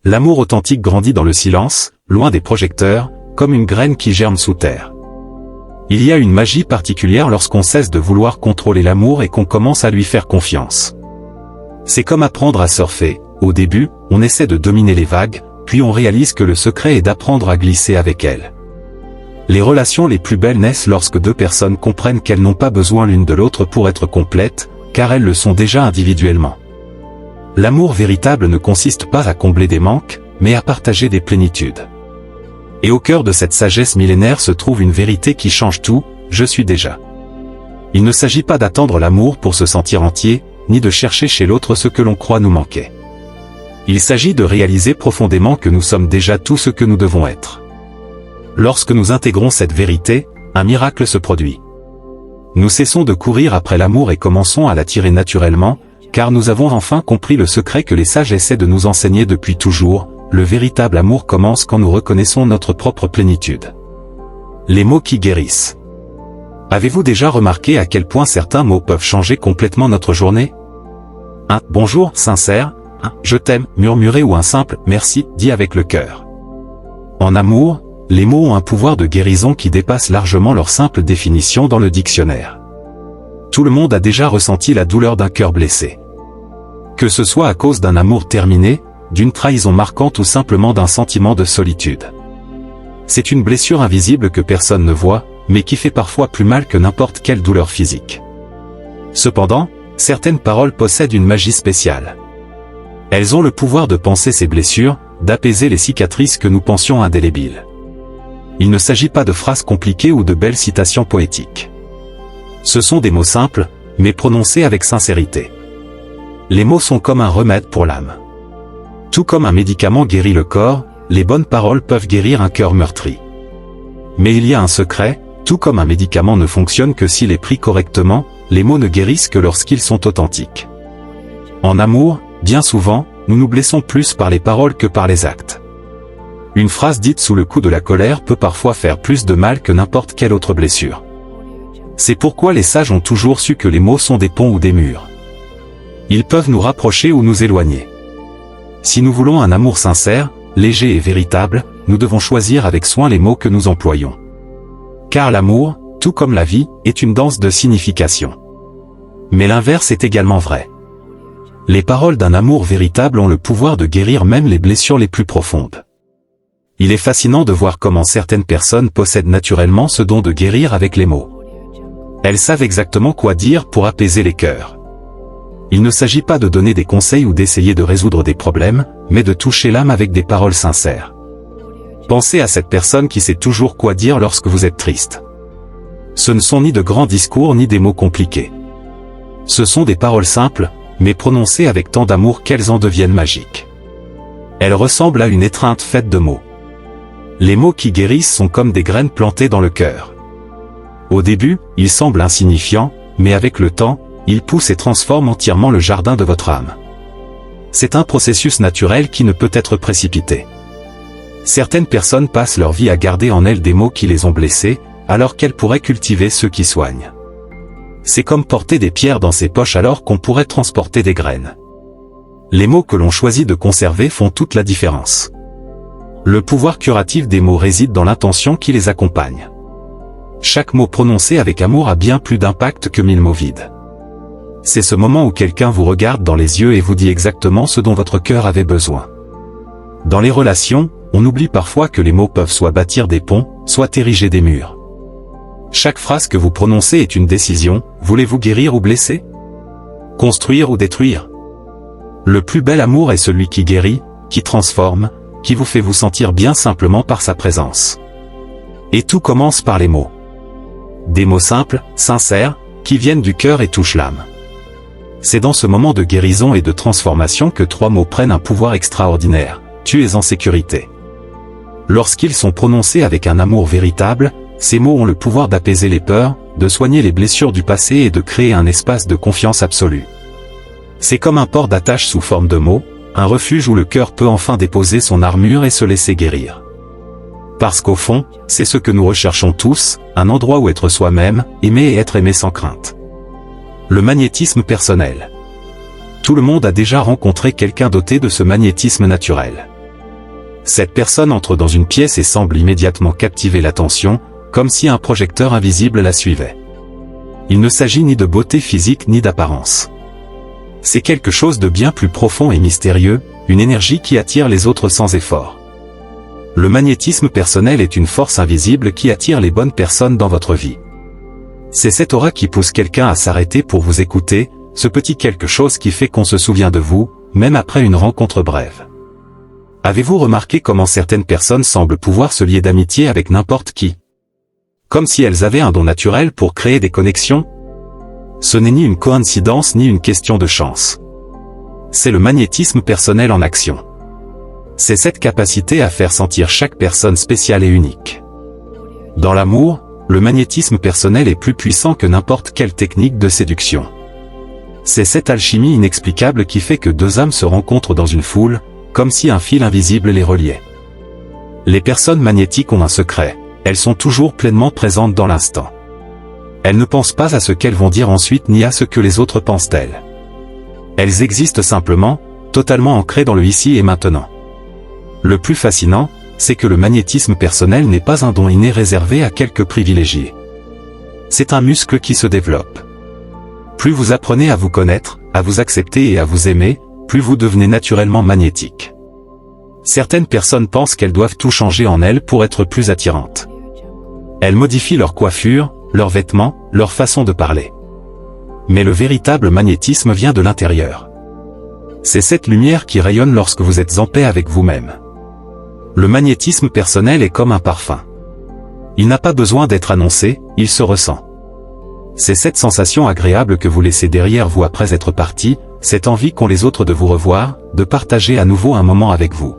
S1: L'amour authentique grandit dans le silence, loin des projecteurs, comme une graine qui germe sous terre. Il y a une magie particulière lorsqu'on cesse de vouloir contrôler l'amour et qu'on commence à lui faire confiance. C'est comme apprendre à surfer, au début, on essaie de dominer les vagues, puis on réalise que le secret est d'apprendre à glisser avec elles. Les relations les plus belles naissent lorsque 2 personnes comprennent qu'elles n'ont pas besoin l'une de l'autre pour être complètes, car elles le sont déjà individuellement. L'amour véritable ne consiste pas à combler des manques, mais à partager des plénitudes. Et au cœur de cette sagesse millénaire se trouve une vérité qui change tout, je suis déjà. Il ne s'agit pas d'attendre l'amour pour se sentir entier, ni de chercher chez l'autre ce que l'on croit nous manquer. Il s'agit de réaliser profondément que nous sommes déjà tout ce que nous devons être. Lorsque nous intégrons cette vérité, un miracle se produit. Nous cessons de courir après l'amour et commençons à l'attirer naturellement, car nous avons enfin compris le secret que les sages essaient de nous enseigner depuis toujours. Le véritable amour commence quand nous reconnaissons notre propre plénitude. Les mots qui guérissent. Avez-vous déjà remarqué à quel point certains mots peuvent changer complètement notre journée? Un « bonjour » sincère, un « je t'aime » murmuré ou un simple « merci » dit avec le cœur. En amour, les mots ont un pouvoir de guérison qui dépasse largement leur simple définition dans le dictionnaire. Tout le monde a déjà ressenti la douleur d'un cœur blessé. Que ce soit à cause d'un amour terminé, d'une trahison marquante ou simplement d'un sentiment de solitude. C'est une blessure invisible que personne ne voit, mais qui fait parfois plus mal que n'importe quelle douleur physique. Cependant, certaines paroles possèdent une magie spéciale. Elles ont le pouvoir de panser ces blessures, d'apaiser les cicatrices que nous pensions indélébiles. il ne s'agit pas de phrases compliquées ou de belles citations poétiques. Ce sont des mots simples, mais prononcés avec sincérité. Les mots sont comme un remède pour l'âme. Tout comme un médicament guérit le corps, les bonnes paroles peuvent guérir un cœur meurtri. Mais il y a un secret, tout comme un médicament ne fonctionne que s'il est pris correctement, les mots ne guérissent que lorsqu'ils sont authentiques. En amour, bien souvent, nous nous blessons plus par les paroles que par les actes. Une phrase dite sous le coup de la colère peut parfois faire plus de mal que n'importe quelle autre blessure. C'est pourquoi les sages ont toujours su que les mots sont des ponts ou des murs. Ils peuvent nous rapprocher ou nous éloigner. Si nous voulons un amour sincère, léger et véritable, nous devons choisir avec soin les mots que nous employons. Car l'amour, tout comme la vie, est une danse de signification. Mais l'inverse est également vrai. Les paroles d'un amour véritable ont le pouvoir de guérir même les blessures les plus profondes. Il est fascinant de voir comment certaines personnes possèdent naturellement ce don de guérir avec les mots. Elles savent exactement quoi dire pour apaiser les cœurs. Il ne s'agit pas de donner des conseils ou d'essayer de résoudre des problèmes, mais de toucher l'âme avec des paroles sincères. Pensez à cette personne qui sait toujours quoi dire lorsque vous êtes triste. Ce ne sont ni de grands discours ni des mots compliqués. Ce sont des paroles simples, mais prononcées avec tant d'amour qu'elles en deviennent magiques. Elles ressemblent à une étreinte faite de mots. Les mots qui guérissent sont comme des graines plantées dans le cœur. Au début, ils semblent insignifiants, mais avec le temps, ils poussent et transforment entièrement le jardin de votre âme. C'est un processus naturel qui ne peut être précipité. Certaines personnes passent leur vie à garder en elles des mots qui les ont blessés, alors qu'elles pourraient cultiver ceux qui soignent. C'est comme porter des pierres dans ses poches alors qu'on pourrait transporter des graines. Les mots que l'on choisit de conserver font toute la différence. Le pouvoir curatif des mots réside dans l'intention qui les accompagne. Chaque mot prononcé avec amour a bien plus d'impact que 1000 mots vides. C'est ce moment où quelqu'un vous regarde dans les yeux et vous dit exactement ce dont votre cœur avait besoin. Dans les relations, on oublie parfois que les mots peuvent soit bâtir des ponts, soit ériger des murs. Chaque phrase que vous prononcez est une décision, voulez-vous guérir ou blesser? Construire ou détruire? Le plus bel amour est celui qui guérit, qui transforme, qui vous fait vous sentir bien simplement par sa présence. Et tout commence par les mots. Des mots simples, sincères, qui viennent du cœur et touchent l'âme. C'est dans ce moment de guérison et de transformation que 3 mots prennent un pouvoir extraordinaire. Tu es en sécurité. Lorsqu'ils sont prononcés avec un amour véritable, ces mots ont le pouvoir d'apaiser les peurs, de soigner les blessures du passé et de créer un espace de confiance absolue. C'est comme un port d'attache sous forme de mots, un refuge où le cœur peut enfin déposer son armure et se laisser guérir. Parce qu'au fond, c'est ce que nous recherchons tous, un endroit où être soi-même, aimer et être aimé sans crainte. Le magnétisme personnel. Tout le monde a déjà rencontré quelqu'un doté de ce magnétisme naturel. Cette personne entre dans une pièce et semble immédiatement captiver l'attention, comme si un projecteur invisible la suivait. Il ne s'agit ni de beauté physique ni d'apparence. C'est quelque chose de bien plus profond et mystérieux, une énergie qui attire les autres sans effort. Le magnétisme personnel est une force invisible qui attire les bonnes personnes dans votre vie. C'est cette aura qui pousse quelqu'un à s'arrêter pour vous écouter, ce petit quelque chose qui fait qu'on se souvient de vous, même après une rencontre brève. Avez-vous remarqué comment certaines personnes semblent pouvoir se lier d'amitié avec n'importe qui? Comme si elles avaient un don naturel pour créer des connexions? Ce n'est ni une coïncidence ni une question de chance. C'est le magnétisme personnel en action. C'est cette capacité à faire sentir chaque personne spéciale et unique. Dans l'amour, le magnétisme personnel est plus puissant que n'importe quelle technique de séduction. C'est cette alchimie inexplicable qui fait que 2 âmes se rencontrent dans une foule, comme si un fil invisible les reliait. Les personnes magnétiques ont un secret, elles sont toujours pleinement présentes dans l'instant. Elles ne pensent pas à ce qu'elles vont dire ensuite ni à ce que les autres pensent d'elles. Elles existent simplement, totalement ancrées dans le ici et maintenant. Le plus fascinant, c'est que le magnétisme personnel n'est pas un don inné réservé à quelques privilégiés. C'est un muscle qui se développe. Plus vous apprenez à vous connaître, à vous accepter et à vous aimer, plus vous devenez naturellement magnétique. Certaines personnes pensent qu'elles doivent tout changer en elles pour être plus attirantes. Elles modifient leur coiffure, leurs vêtements, leur façon de parler. Mais le véritable magnétisme vient de l'intérieur. C'est cette lumière qui rayonne lorsque vous êtes en paix avec vous-même. Le magnétisme personnel est comme un parfum. Il n'a pas besoin d'être annoncé, il se ressent. C'est cette sensation agréable que vous laissez derrière vous après être parti, cette envie qu'ont les autres de vous revoir, de partager à nouveau un moment avec vous.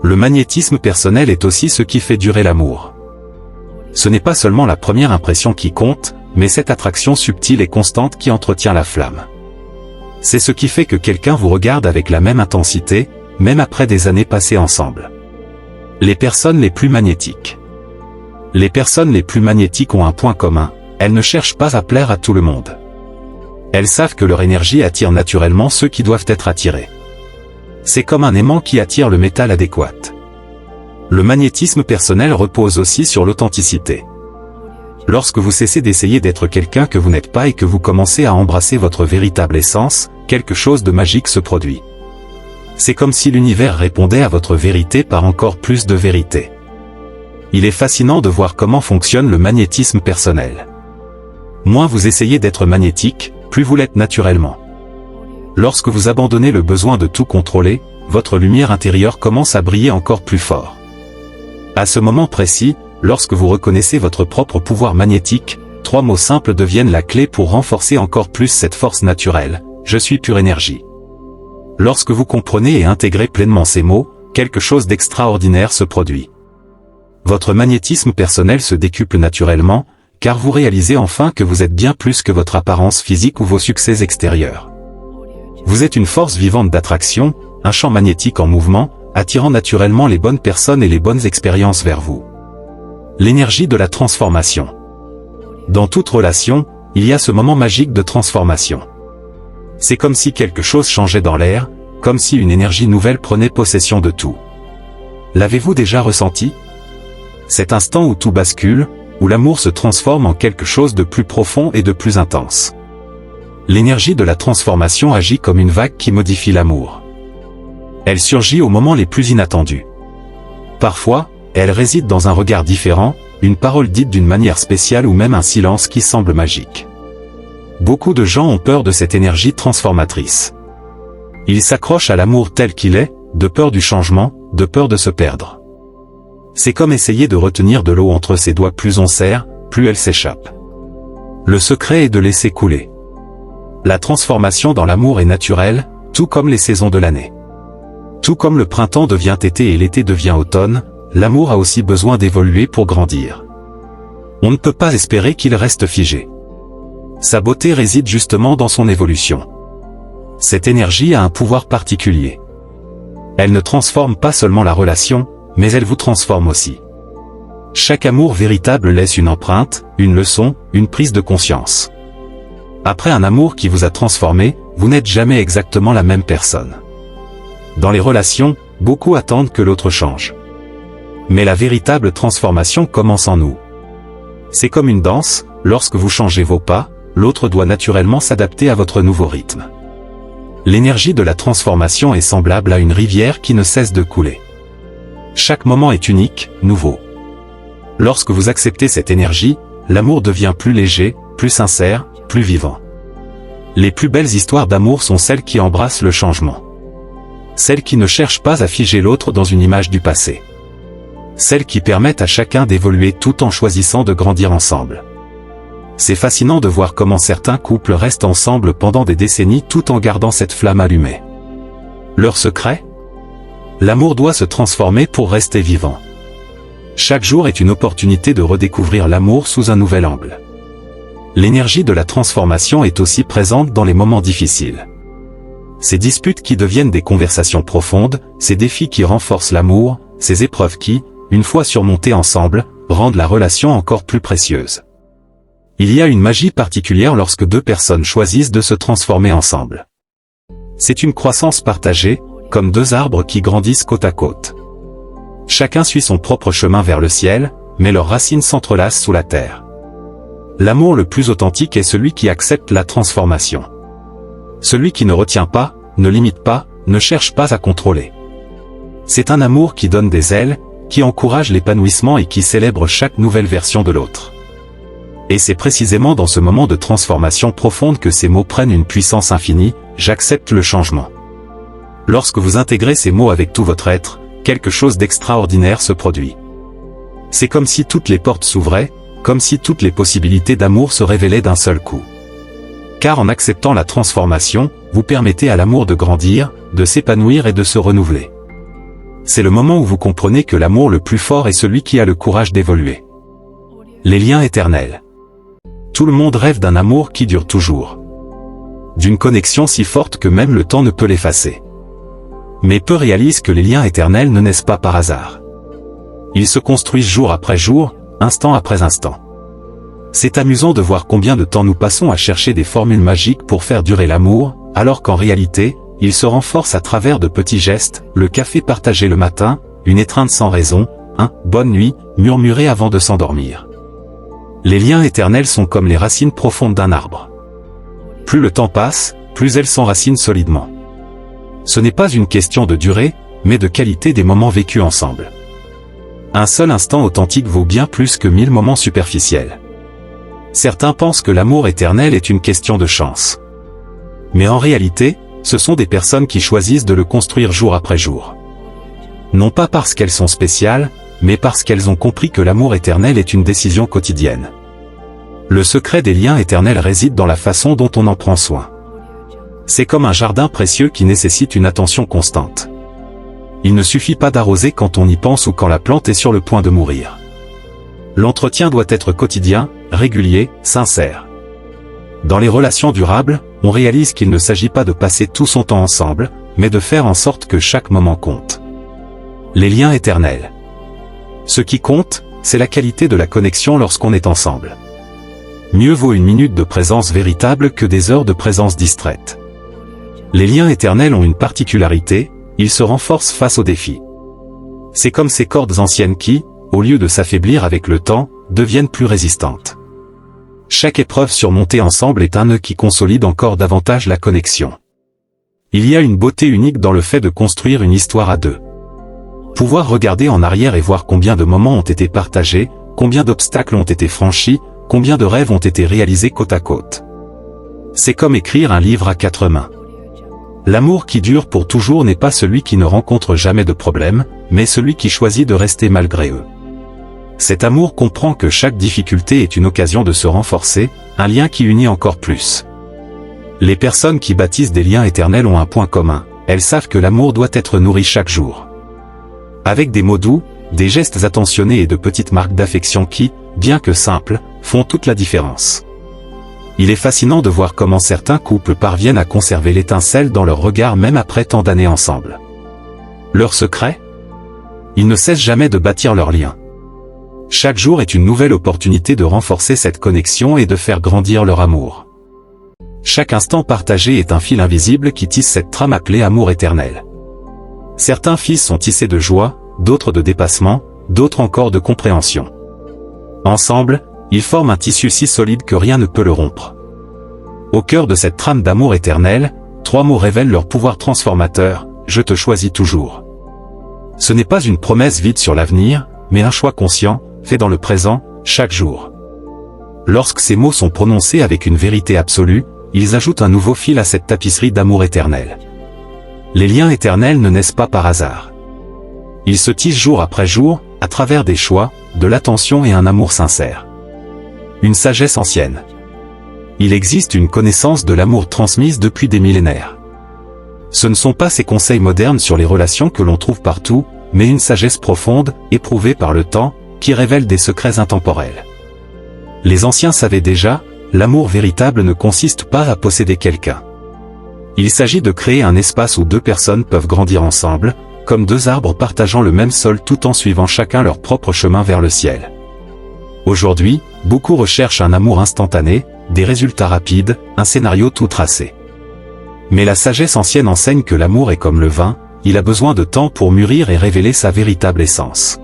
S1: Le magnétisme personnel est aussi ce qui fait durer l'amour. Ce n'est pas seulement la première impression qui compte, mais cette attraction subtile et constante qui entretient la flamme. C'est ce qui fait que quelqu'un vous regarde avec la même intensité, même après des années passées ensemble. Les personnes les plus magnétiques. Les personnes les plus magnétiques ont un point commun, elles ne cherchent pas à plaire à tout le monde. Elles savent que leur énergie attire naturellement ceux qui doivent être attirés. C'est comme un aimant qui attire le métal adéquat. Le magnétisme personnel repose aussi sur l'authenticité. Lorsque vous cessez d'essayer d'être quelqu'un que vous n'êtes pas et que vous commencez à embrasser votre véritable essence, quelque chose de magique se produit. C'est comme si l'univers répondait à votre vérité par encore plus de vérité. Il est fascinant de voir comment fonctionne le magnétisme personnel. Moins vous essayez d'être magnétique, plus vous l'êtes naturellement. Lorsque vous abandonnez le besoin de tout contrôler, votre lumière intérieure commence à briller encore plus fort. À ce moment précis, lorsque vous reconnaissez votre propre pouvoir magnétique, 3 mots simples deviennent la clé pour renforcer encore plus cette force naturelle. Je suis pure énergie. Lorsque vous comprenez et intégrez pleinement ces mots, quelque chose d'extraordinaire se produit. Votre magnétisme personnel se décuple naturellement, car vous réalisez enfin que vous êtes bien plus que votre apparence physique ou vos succès extérieurs. Vous êtes une force vivante d'attraction, un champ magnétique en mouvement, attirant naturellement les bonnes personnes et les bonnes expériences vers vous. L'énergie de la transformation. Dans toute relation, il y a ce moment magique de transformation. C'est comme si quelque chose changeait dans l'air, comme si une énergie nouvelle prenait possession de tout. L'avez-vous déjà ressenti ? Cet instant où tout bascule, où l'amour se transforme en quelque chose de plus profond et de plus intense. L'énergie de la transformation agit comme une vague qui modifie l'amour. Elle surgit aux moments les plus inattendus. Parfois, elle réside dans un regard différent, une parole dite d'une manière spéciale ou même un silence qui semble magique. Beaucoup de gens ont peur de cette énergie transformatrice. Ils s'accrochent à l'amour tel qu'il est, de peur du changement, de peur de se perdre. C'est comme essayer de retenir de l'eau entre ses doigts, plus on serre, plus elle s'échappe. Le secret est de laisser couler. La transformation dans l'amour est naturelle, tout comme les saisons de l'année. Tout comme le printemps devient été et l'été devient automne, l'amour a aussi besoin d'évoluer pour grandir. On ne peut pas espérer qu'il reste figé. Sa beauté réside justement dans son évolution. Cette énergie a un pouvoir particulier. Elle ne transforme pas seulement la relation, mais elle vous transforme aussi. Chaque amour véritable laisse une empreinte, une leçon, une prise de conscience. Après un amour qui vous a transformé, vous n'êtes jamais exactement la même personne. Dans les relations, beaucoup attendent que l'autre change. Mais la véritable transformation commence en nous. C'est comme une danse, lorsque vous changez vos pas, l'autre doit naturellement s'adapter à votre nouveau rythme. L'énergie de la transformation est semblable à une rivière qui ne cesse de couler. Chaque moment est unique, nouveau. Lorsque vous acceptez cette énergie, l'amour devient plus léger, plus sincère, plus vivant. Les plus belles histoires d'amour sont celles qui embrassent le changement. Celles qui ne cherchent pas à figer l'autre dans une image du passé. Celles qui permettent à chacun d'évoluer tout en choisissant de grandir ensemble. C'est fascinant de voir comment certains couples restent ensemble pendant des décennies tout en gardant cette flamme allumée. Leur secret ? L'amour doit se transformer pour rester vivant. Chaque jour est une opportunité de redécouvrir l'amour sous un nouvel angle. L'énergie de la transformation est aussi présente dans les moments difficiles. Ces disputes qui deviennent des conversations profondes, ces défis qui renforcent l'amour, ces épreuves qui, une fois surmontées ensemble, rendent la relation encore plus précieuse. Il y a une magie particulière lorsque deux personnes choisissent de se transformer ensemble. C'est une croissance partagée, comme deux arbres qui grandissent côte à côte. Chacun suit son propre chemin vers le ciel, mais leurs racines s'entrelacent sous la terre. L'amour le plus authentique est celui qui accepte la transformation. Celui qui ne retient pas, ne limite pas, ne cherche pas à contrôler. C'est un amour qui donne des ailes, qui encourage l'épanouissement et qui célèbre chaque nouvelle version de l'autre. Et c'est précisément dans ce moment de transformation profonde que ces mots prennent une puissance infinie, j'accepte le changement. Lorsque vous intégrez ces mots avec tout votre être, quelque chose d'extraordinaire se produit. C'est comme si toutes les portes s'ouvraient, comme si toutes les possibilités d'amour se révélaient d'un seul coup. Car en acceptant la transformation, vous permettez à l'amour de grandir, de s'épanouir et de se renouveler. C'est le moment où vous comprenez que l'amour le plus fort est celui qui a le courage d'évoluer. Les liens éternels. Tout le monde rêve d'un amour qui dure toujours. D'une connexion si forte que même le temps ne peut l'effacer. Mais peu réalisent que les liens éternels ne naissent pas par hasard. Ils se construisent jour après jour, instant après instant. C'est amusant de voir combien de temps nous passons à chercher des formules magiques pour faire durer l'amour, alors qu'en réalité, il se renforce à travers de petits gestes, le café partagé le matin, une étreinte sans raison, un « bonne nuit » murmuré avant de s'endormir. Les liens éternels sont comme les racines profondes d'un arbre. Plus le temps passe, plus elles s'enracinent solidement. Ce n'est pas une question de durée, mais de qualité des moments vécus ensemble. Un seul instant authentique vaut bien plus que 1000 moments superficiels. Certains pensent que l'amour éternel est une question de chance. Mais en réalité, ce sont des personnes qui choisissent de le construire jour après jour. Non pas parce qu'elles sont spéciales, mais parce qu'elles ont compris que l'amour éternel est une décision quotidienne. Le secret des liens éternels réside dans la façon dont on en prend soin. C'est comme un jardin précieux qui nécessite une attention constante. Il ne suffit pas d'arroser quand on y pense ou quand la plante est sur le point de mourir. L'entretien doit être quotidien, régulier, sincère. Dans les relations durables, on réalise qu'il ne s'agit pas de passer tout son temps ensemble, mais de faire en sorte que chaque moment compte. Les liens éternels. Ce qui compte, c'est la qualité de la connexion lorsqu'on est ensemble. Mieux vaut une minute de présence véritable que des heures de présence distraite. Les liens éternels ont une particularité, ils se renforcent face aux défis. C'est comme ces cordes anciennes qui, au lieu de s'affaiblir avec le temps, deviennent plus résistantes. Chaque épreuve surmontée ensemble est un nœud qui consolide encore davantage la connexion. Il y a une beauté unique dans le fait de construire une histoire à deux. Pouvoir regarder en arrière et voir combien de moments ont été partagés, combien d'obstacles ont été franchis, combien de rêves ont été réalisés côte à côte. C'est comme écrire un livre à 4 mains. L'amour qui dure pour toujours n'est pas celui qui ne rencontre jamais de problème, mais celui qui choisit de rester malgré eux. Cet amour comprend que chaque difficulté est une occasion de se renforcer, un lien qui unit encore plus. Les personnes qui bâtissent des liens éternels ont un point commun, elles savent que l'amour doit être nourri chaque jour. Avec des mots doux, des gestes attentionnés et de petites marques d'affection qui, bien que simples, font toute la différence. Il est fascinant de voir comment certains couples parviennent à conserver l'étincelle dans leur regard même après tant d'années ensemble. Leur secret ? Ils ne cessent jamais de bâtir leur lien. Chaque jour est une nouvelle opportunité de renforcer cette connexion et de faire grandir leur amour. Chaque instant partagé est un fil invisible qui tisse cette trame appelée amour éternel. Certains fils sont tissés de joie, d'autres de dépassement, d'autres encore de compréhension. Ensemble, ils forment un tissu si solide que rien ne peut le rompre. Au cœur de cette trame d'amour éternel, 3 mots révèlent leur pouvoir transformateur, je te choisis toujours. Ce n'est pas une promesse vide sur l'avenir, mais un choix conscient, fait dans le présent, chaque jour. Lorsque ces mots sont prononcés avec une vérité absolue, ils ajoutent un nouveau fil à cette tapisserie d'amour éternel. Les liens éternels ne naissent pas par hasard. Ils se tissent jour après jour, à travers des choix, de l'attention et un amour sincère. Une sagesse ancienne. Il existe une connaissance de l'amour transmise depuis des millénaires. Ce ne sont pas ces conseils modernes sur les relations que l'on trouve partout, mais une sagesse profonde, éprouvée par le temps, qui révèle des secrets intemporels. Les anciens savaient déjà, l'amour véritable ne consiste pas à posséder quelqu'un. Il s'agit de créer un espace où 2 personnes peuvent grandir ensemble, comme 2 arbres partageant le même sol tout en suivant chacun leur propre chemin vers le ciel. Aujourd'hui, beaucoup recherchent un amour instantané, des résultats rapides, un scénario tout tracé. Mais la sagesse ancienne enseigne que l'amour est comme le vin, il a besoin de temps pour mûrir et révéler sa véritable essence.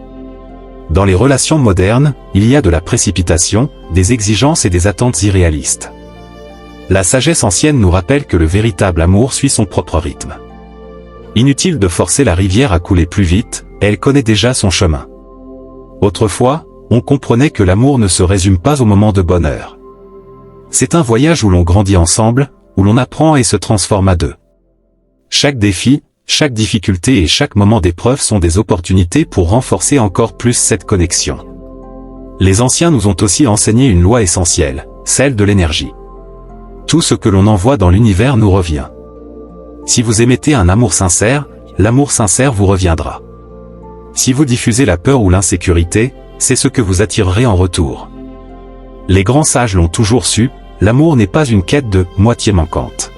S1: Dans les relations modernes, il y a de la précipitation, des exigences et des attentes irréalistes. La sagesse ancienne nous rappelle que le véritable amour suit son propre rythme. Inutile de forcer la rivière à couler plus vite, elle connaît déjà son chemin. Autrefois, on comprenait que l'amour ne se résume pas au moment de bonheur. C'est un voyage où l'on grandit ensemble, où l'on apprend et se transforme à 2. Chaque défi, chaque difficulté et chaque moment d'épreuve sont des opportunités pour renforcer encore plus cette connexion. Les anciens nous ont aussi enseigné une loi essentielle, celle de l'énergie. Tout ce que l'on envoie dans l'univers nous revient. Si vous émettez un amour sincère, l'amour sincère vous reviendra. Si vous diffusez la peur ou l'insécurité, c'est ce que vous attirerez en retour. Les grands sages l'ont toujours su, l'amour n'est pas une quête de moitié manquante.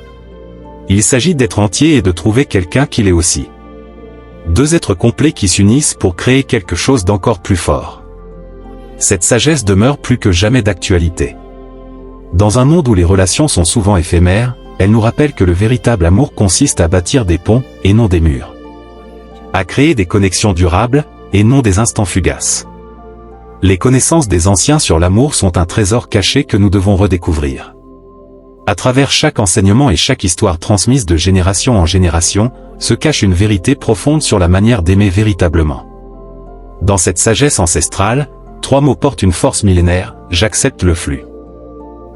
S1: Il s'agit d'être entier et de trouver quelqu'un qui l'est aussi. Deux êtres complets qui s'unissent pour créer quelque chose d'encore plus fort. Cette sagesse demeure plus que jamais d'actualité. Dans un monde où les relations sont souvent éphémères, elle nous rappelle que le véritable amour consiste à bâtir des ponts, et non des murs. À créer des connexions durables, et non des instants fugaces. Les connaissances des anciens sur l'amour sont un trésor caché que nous devons redécouvrir. À travers chaque enseignement et chaque histoire transmise de génération en génération, se cache une vérité profonde sur la manière d'aimer véritablement. Dans cette sagesse ancestrale, 3 mots portent une force millénaire, j'accepte le flux.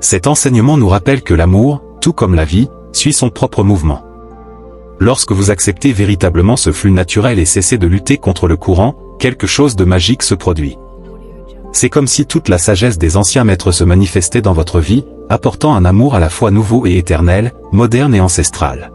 S1: Cet enseignement nous rappelle que l'amour, tout comme la vie, suit son propre mouvement. Lorsque vous acceptez véritablement ce flux naturel et cessez de lutter contre le courant, quelque chose de magique se produit. C'est comme si toute la sagesse des anciens maîtres se manifestait dans votre vie, apportant un amour à la fois nouveau et éternel, moderne et ancestral.